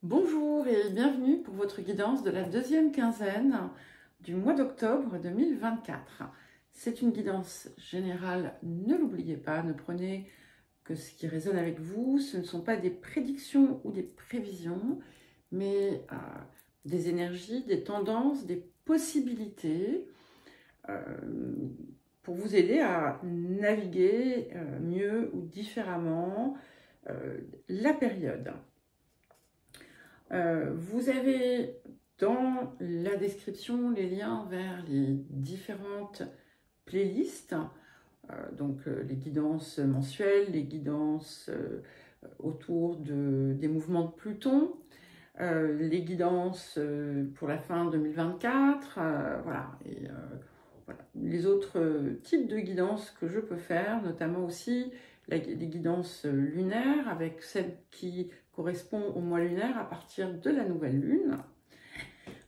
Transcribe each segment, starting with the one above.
Bonjour et bienvenue pour votre guidance de la deuxième quinzaine du mois d'octobre 2024. C'est une guidance générale, ne l'oubliez pas, ne prenez que ce qui résonne avec vous. Ce ne sont pas des prédictions ou des prévisions, mais des énergies, des tendances, des possibilités pour vous aider à naviguer mieux ou différemment la période. Vous avez dans la description les liens vers les différentes playlists, donc les guidances mensuelles, les guidances autour des mouvements de Pluton, les guidances pour la fin 2024, voilà, et voilà, les autres types de guidances que je peux faire, notamment aussi les guidances lunaires, avec celles qui correspondent au mois lunaire à partir de la nouvelle lune.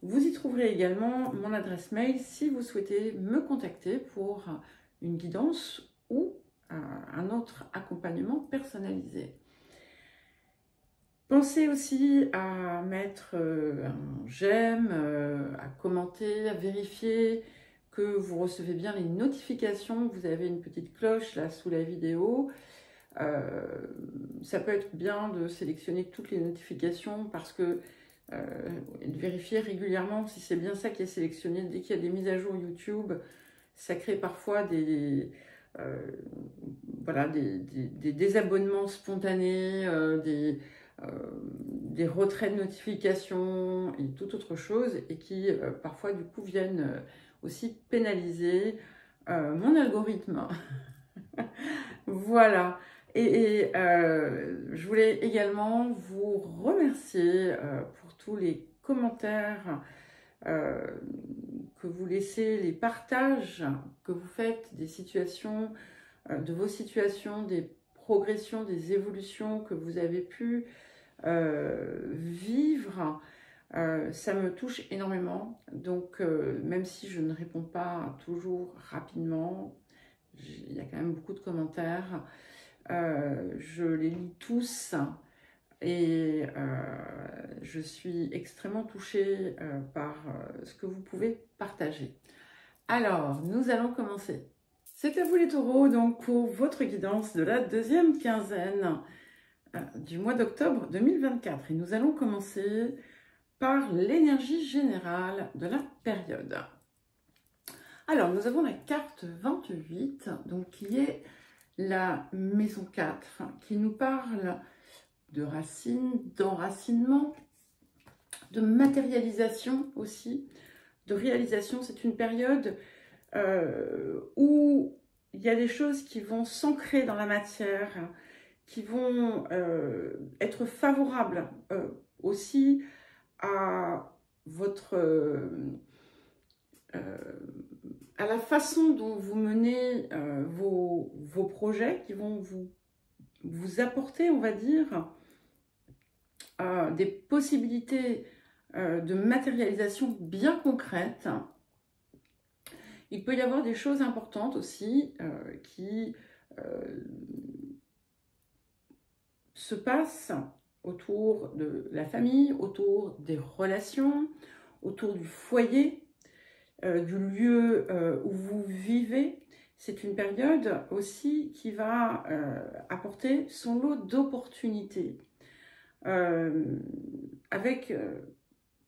Vous y trouverez également mon adresse mail si vous souhaitez me contacter pour une guidance ou un autre accompagnement personnalisé. Pensez aussi à mettre un j'aime, à commenter, à vérifier que vous recevez bien les notifications. Vous avez une petite cloche là sous la vidéo. Ça peut être bien de sélectionner toutes les notifications parce que de vérifier régulièrement si c'est bien ça qui est sélectionné. Dès qu'il y a des mises à jour YouTube, ça crée parfois voilà, des désabonnements spontanés, des retraits de notifications et toute autre chose, et qui parfois du coup viennent aussi pénaliser mon algorithme. Voilà. Et je voulais également vous remercier pour tous les commentaires que vous laissez, les partages que vous faites des situations, de vos situations, des progressions, des évolutions que vous avez pu vivre. Ça me touche énormément. Donc, même si je ne réponds pas toujours rapidement, il y a quand même beaucoup de commentaires. Je les lis tous et je suis extrêmement touchée par ce que vous pouvez partager. Alors, nous allons commencer. C'est à vous les taureaux, donc pour votre guidance de la deuxième quinzaine du mois d'octobre 2024. Et nous allons commencer par l'énergie générale de la période. Alors, nous avons la carte 28, donc qui est la maison 4, qui nous parle de racines, d'enracinement, de matérialisation aussi, de réalisation. C'est une période où il y a des choses qui vont s'ancrer dans la matière, qui vont être favorables aussi à votre à la façon dont vous menez vos projets, qui vont vous apporter, on va dire, des possibilités de matérialisation bien concrètes. Il peut y avoir des choses importantes aussi qui se passent autour de la famille, autour des relations, autour du foyer, du lieu où vous vivez. C'est une période aussi qui va apporter son lot d'opportunités. Avec,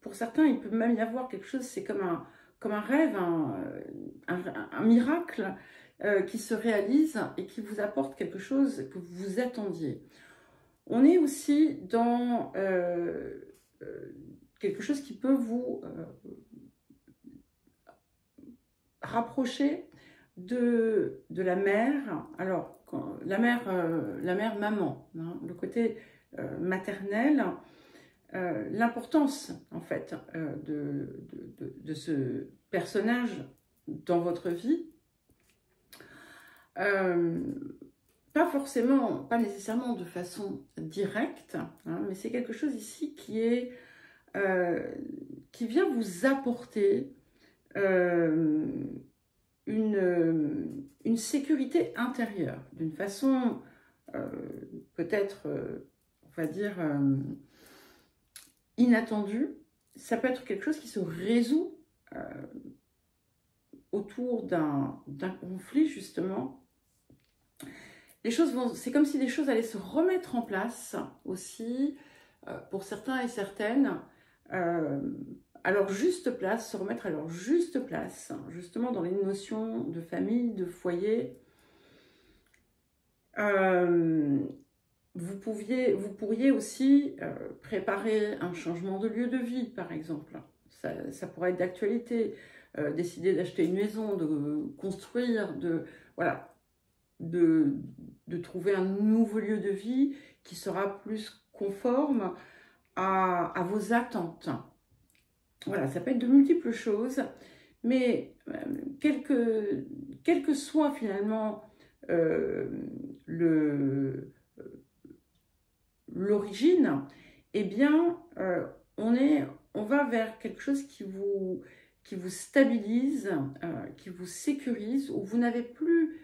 pour certains, il peut même y avoir quelque chose, c'est comme un rêve, un miracle qui se réalise et qui vous apporte quelque chose que vous attendiez. On est aussi dans quelque chose qui peut vous rapprocher de la mère. Alors, la mère maman, hein, le côté maternel, l'importance en fait de ce personnage dans votre vie. Pas forcément, pas nécessairement de façon directe, hein, mais c'est quelque chose ici qui vient vous apporter une sécurité intérieure, d'une façon peut-être, on va dire, inattendu. Ça peut être quelque chose qui se résout autour d'un conflit, justement. Les choses vont, c'est comme si les choses allaient se remettre en place aussi, pour certains et certaines, à leur juste place, se remettre à leur juste place, justement dans les notions de famille, de foyer. Vous pourriez aussi préparer un changement de lieu de vie, par exemple. Ça pourrait être d'actualité. Décider d'acheter une maison, de construire, voilà, de trouver un nouveau lieu de vie qui sera plus conforme à vos attentes. Voilà, ça peut être de multiples choses, mais quel que soit finalement l'origine, eh bien, on va vers quelque chose qui vous stabilise, qui vous sécurise, où vous n'avez plus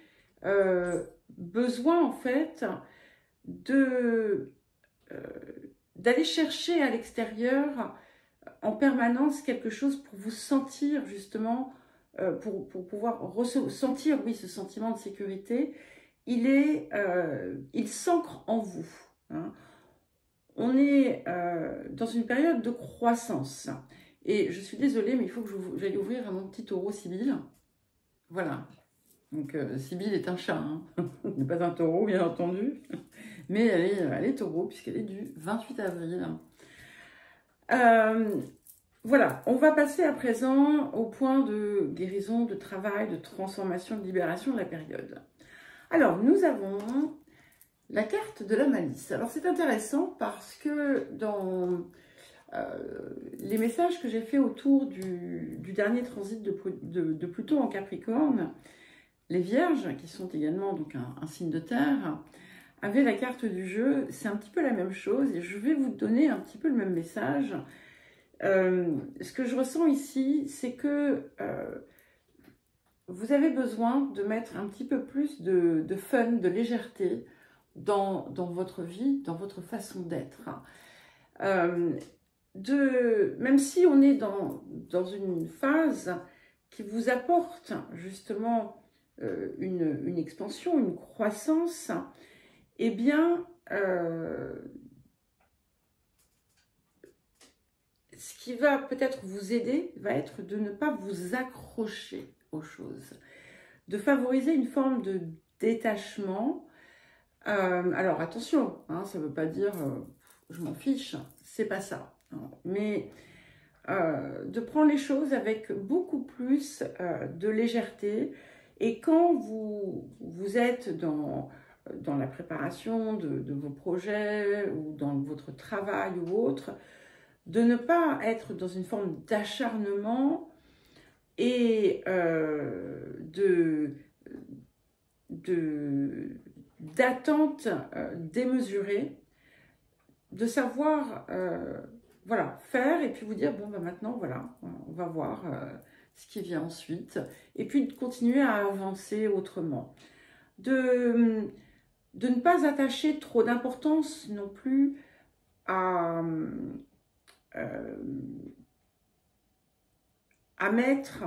besoin, en fait, d'aller chercher à l'extérieur en permanence quelque chose pour vous sentir, justement, pour pouvoir ressentir, oui, ce sentiment de sécurité. Il s'ancre en vous. Hein. On est dans une période de croissance. Et je suis désolée, mais il faut que j'aille ouvrir à mon petit taureau Sibylle. Voilà. Donc, Sibylle est un chat, hein. n'est pas un taureau, bien entendu. Mais elle est taureau, puisqu'elle est du 28 avril. Voilà, on va passer à présent au point de guérison, de travail, de transformation, de libération de la période. Alors, nous avons la carte de la malice. Alors, c'est intéressant parce que dans les messages que j'ai fait autour du dernier transit de Pluton en Capricorne, les Vierges, qui sont également donc un signe de terre, avaient la carte du jeu. C'est un petit peu la même chose et je vais vous donner un petit peu le même message. Ce que je ressens ici, c'est que vous avez besoin de mettre un petit peu plus de fun, de légèreté dans votre vie, dans votre façon d'être. Même si on est dans une phase qui vous apporte justement une expansion, une croissance, eh bien, ce qui va peut-être vous aider va être de ne pas vous accrocher aux choses, de favoriser une forme de détachement. Alors attention, hein, ça ne veut pas dire je m'en fiche, c'est pas ça. Hein, mais de prendre les choses avec beaucoup plus de légèreté. Et quand vous êtes dans la préparation de vos projets ou dans votre travail ou autre, de ne pas être dans une forme d'acharnement et d'attente démesurée, de savoir voilà, faire et puis vous dire, bon, bah, maintenant, voilà, on va voir ce qui vient ensuite. Et puis de continuer à avancer autrement. De ne pas attacher trop d'importance non plus à mettre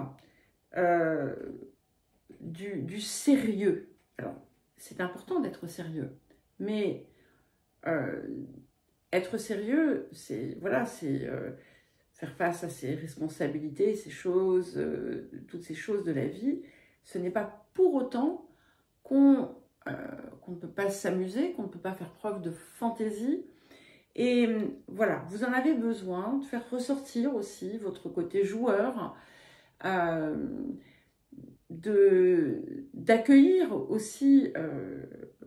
du sérieux. Alors, c'est important d'être sérieux, mais être sérieux, c'est voilà, c'est faire face à ses responsabilités, ces choses, toutes ces choses de la vie. Ce n'est pas pour autant qu'on ne peut pas s'amuser, qu'on ne peut pas faire preuve de fantaisie. Et voilà, vous en avez besoin de faire ressortir aussi votre côté joueur, d'accueillir aussi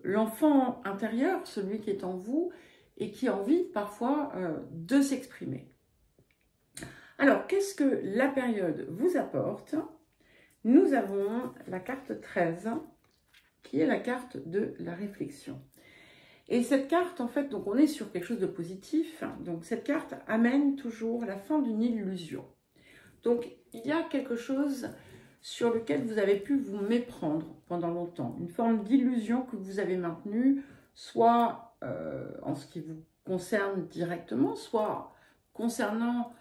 l'enfant intérieur, celui qui est en vous et qui a envie parfois de s'exprimer. Alors, qu'est-ce que la période vous apporte? Nous avons la carte 13, qui est la carte de la réflexion. Et cette carte, en fait, donc on est sur quelque chose de positif. Donc cette carte amène toujours la fin d'une illusion. Donc il y a quelque chose sur lequel vous avez pu vous méprendre pendant longtemps. Une forme d'illusion que vous avez maintenue, soit en ce qui vous concerne directement, soit concernant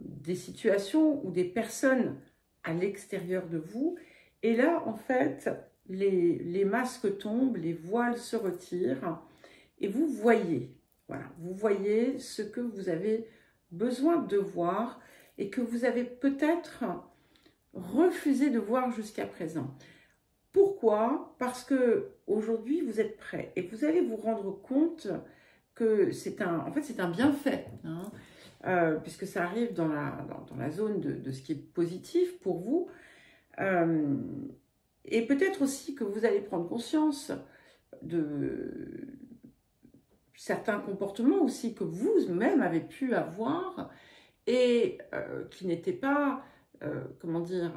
des situations ou des personnes à l'extérieur de vous. Et là, en fait, les masques tombent, les voiles se retirent et vous voyez, voilà, vous voyez ce que vous avez besoin de voir et que vous avez peut-être refusé de voir jusqu'à présent. Pourquoi? Parce que aujourd'hui vous êtes prêt et vous allez vous rendre compte que c'est en fait c'est un bienfait, hein, puisque ça arrive dans la zone de ce qui est positif pour vous. Et peut-être aussi que vous allez prendre conscience de certains comportements aussi que vous-même avez pu avoir et qui n'étaient pas, comment dire,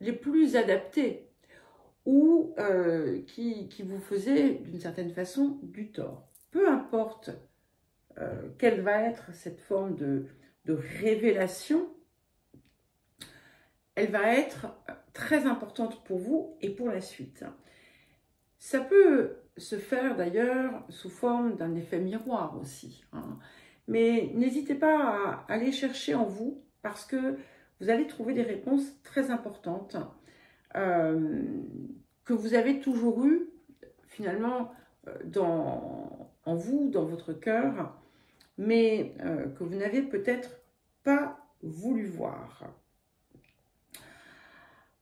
les plus adaptés ou qui vous faisaient d'une certaine façon du tort. Peu importe quelle va être cette forme de révélation, elle va être très importante pour vous et pour la suite. Ça peut se faire d'ailleurs sous forme d'un effet miroir aussi, hein. Mais n'hésitez pas à aller chercher en vous parce que vous allez trouver des réponses très importantes que vous avez toujours eues finalement en vous, dans votre cœur, mais que vous n'avez peut-être pas voulu voir.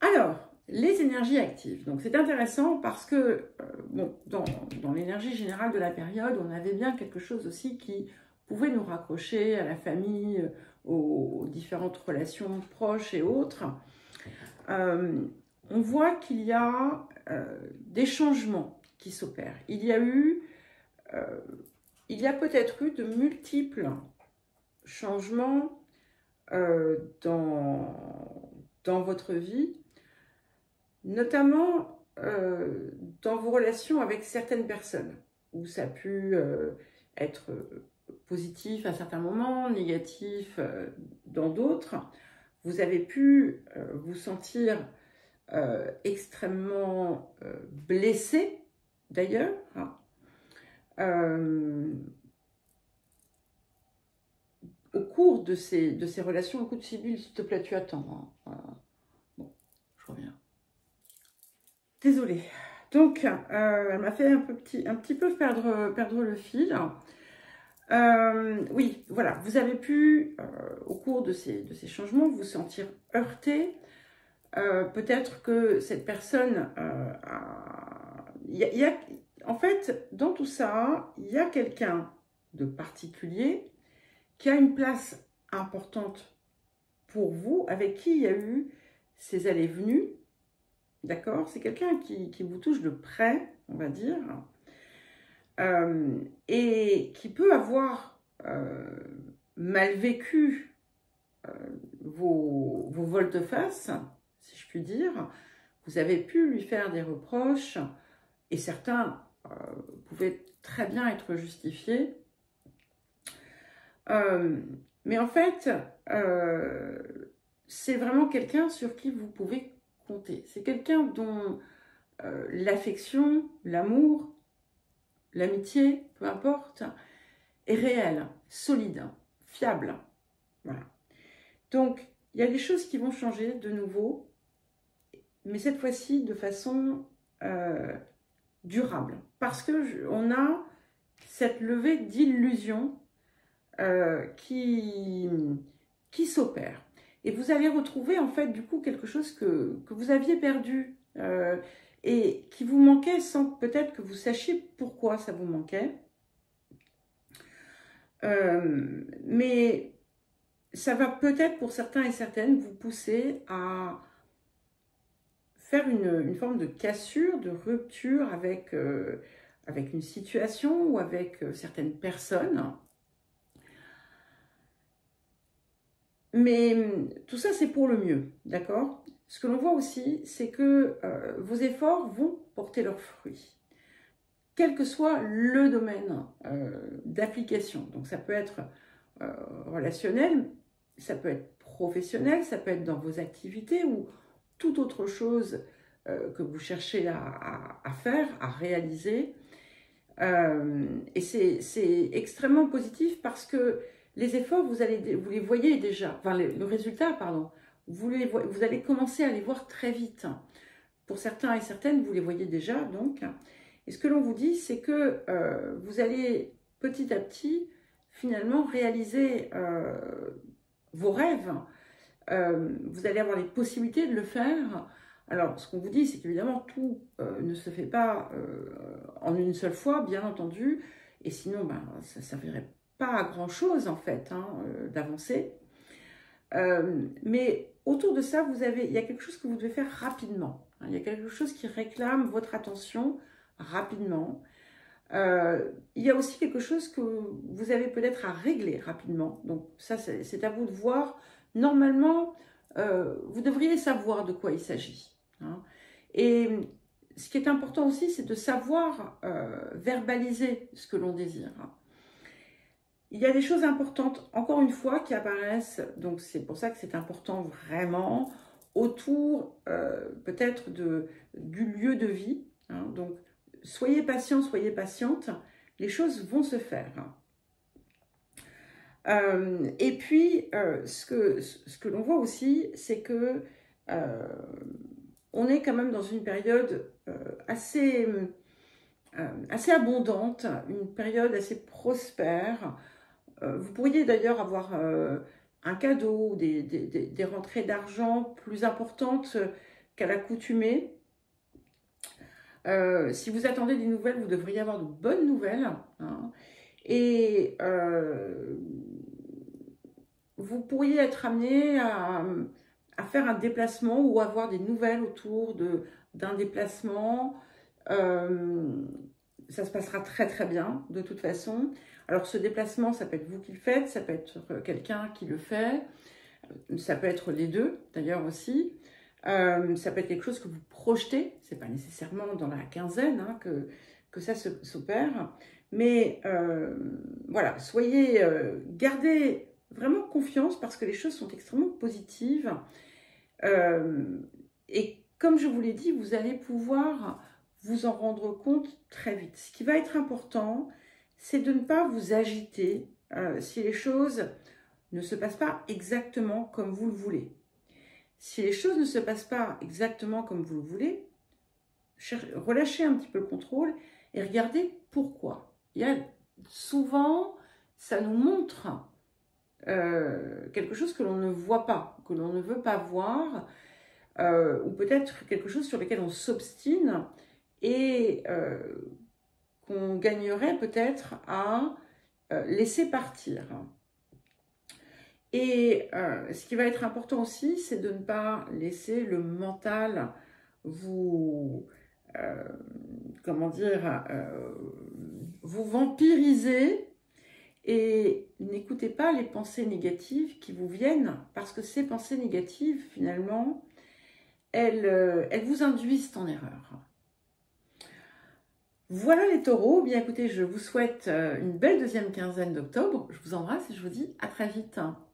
Alors, les énergies actives. Donc, c'est intéressant parce que, bon, dans l'énergie générale de la période, on avait bien quelque chose aussi qui pouvait nous raccrocher à la famille, aux différentes relations proches et autres. On voit qu'il y a des changements qui s'opèrent. Il y a peut-être eu de multiples changements dans votre vie, notamment dans vos relations avec certaines personnes, où ça a pu être positif à certains moments, négatif dans d'autres. Vous avez pu vous sentir extrêmement blessé, d'ailleurs, hein. Au cours de ces relations. Écoute, Sybille, s'il te plaît, tu attends, hein. Bon, je reviens. Désolée. Donc, elle m'a fait un petit peu perdre le fil. Oui, voilà, vous avez pu, au cours de ces changements, vous sentir heurté. Peut-être que cette personne en fait, dans tout ça, il y a quelqu'un de particulier qui a une place importante pour vous, avec qui il y a eu ces allées-venues, d'accord? C'est quelqu'un qui vous touche de près, on va dire, et qui peut avoir mal vécu vos volte-face, si je puis dire. Vous avez pu lui faire des reproches, et certains pouvaient très bien être justifiés. Mais en fait, c'est vraiment quelqu'un sur qui vous pouvez compter. C'est quelqu'un dont l'affection, l'amour, l'amitié, peu importe, est réelle, solide, fiable. Voilà. Donc, il y a des choses qui vont changer de nouveau, mais cette fois-ci de façon durable. Parce qu'on a cette levée d'illusions qui s'opère. Et vous allez retrouver en fait du coup quelque chose que vous aviez perdu et qui vous manquait sans peut-être que vous sachiez pourquoi ça vous manquait. Mais ça va peut-être pour certains et certaines vous pousser à faire une forme de cassure, de rupture avec une situation ou avec certaines personnes. Mais tout ça, c'est pour le mieux, d'accord? Ce que l'on voit aussi, c'est que vos efforts vont porter leurs fruits, quel que soit le domaine d'application. Donc ça peut être relationnel, ça peut être professionnel, ça peut être dans vos activités ou toute autre chose que vous cherchez à faire, à réaliser. Et c'est extrêmement positif parce que les efforts, vous les voyez déjà, enfin le résultat, pardon, vous allez commencer à les voir très vite. Pour certains et certaines, vous les voyez déjà, donc. Et ce que l'on vous dit, c'est que vous allez petit à petit, finalement, réaliser vos rêves. Vous allez avoir les possibilités de le faire. Alors, ce qu'on vous dit, c'est qu'évidemment, tout ne se fait pas en une seule fois, bien entendu. Et sinon, ben, ça ne servirait pas à grand-chose, en fait, hein, d'avancer. Mais autour de ça, il y a quelque chose que vous devez faire rapidement. Hein, il y a quelque chose qui réclame votre attention rapidement. Il y a aussi quelque chose que vous avez peut-être à régler rapidement. Donc ça, c'est à vous de voir. Normalement, vous devriez savoir de quoi il s'agit. Hein. Et ce qui est important aussi, c'est de savoir verbaliser ce que l'on désire. Il y a des choses importantes, encore une fois, qui apparaissent, donc c'est pour ça que c'est important vraiment, autour peut-être du lieu de vie. Hein, donc, soyez patient, soyez patiente, les choses vont se faire. Et puis, ce que l'on voit aussi, c'est que on est quand même dans une période assez abondante, une période assez prospère. Vous pourriez d'ailleurs avoir un cadeau, des rentrées d'argent plus importantes qu'à l'accoutumée. Si vous attendez des nouvelles, vous devriez avoir de bonnes nouvelles. Hein, et vous pourriez être amené à faire un déplacement ou avoir des nouvelles autour d'un déplacement. Ça se passera très très bien de toute façon. Alors ce déplacement, ça peut être vous qui le faites, ça peut être quelqu'un qui le fait, ça peut être les deux d'ailleurs aussi. Ça peut être quelque chose que vous projetez, c'est pas nécessairement dans la quinzaine hein, que ça s'opère. Mais voilà, gardez vraiment confiance parce que les choses sont extrêmement positives. Et comme je vous l'ai dit, vous allez pouvoir vous en rendre compte très vite. Ce qui va être important, c'est de ne pas vous agiter si les choses ne se passent pas exactement comme vous le voulez. Si les choses ne se passent pas exactement comme vous le voulez, relâchez un petit peu le contrôle et regardez pourquoi. Souvent, ça nous montre quelque chose que l'on ne voit pas, que l'on ne veut pas voir, ou peut-être quelque chose sur lequel on s'obstine et qu'on gagnerait peut-être à laisser partir. Et ce qui va être important aussi, c'est de ne pas laisser le mental vous, comment dire, vous vampiriser et n'écoutez pas les pensées négatives qui vous viennent parce que ces pensées négatives, finalement, elles vous induisent en erreur. Voilà les taureaux, bien écoutez, je vous souhaite une belle deuxième quinzaine d'octobre. Je vous embrasse et je vous dis à très vite.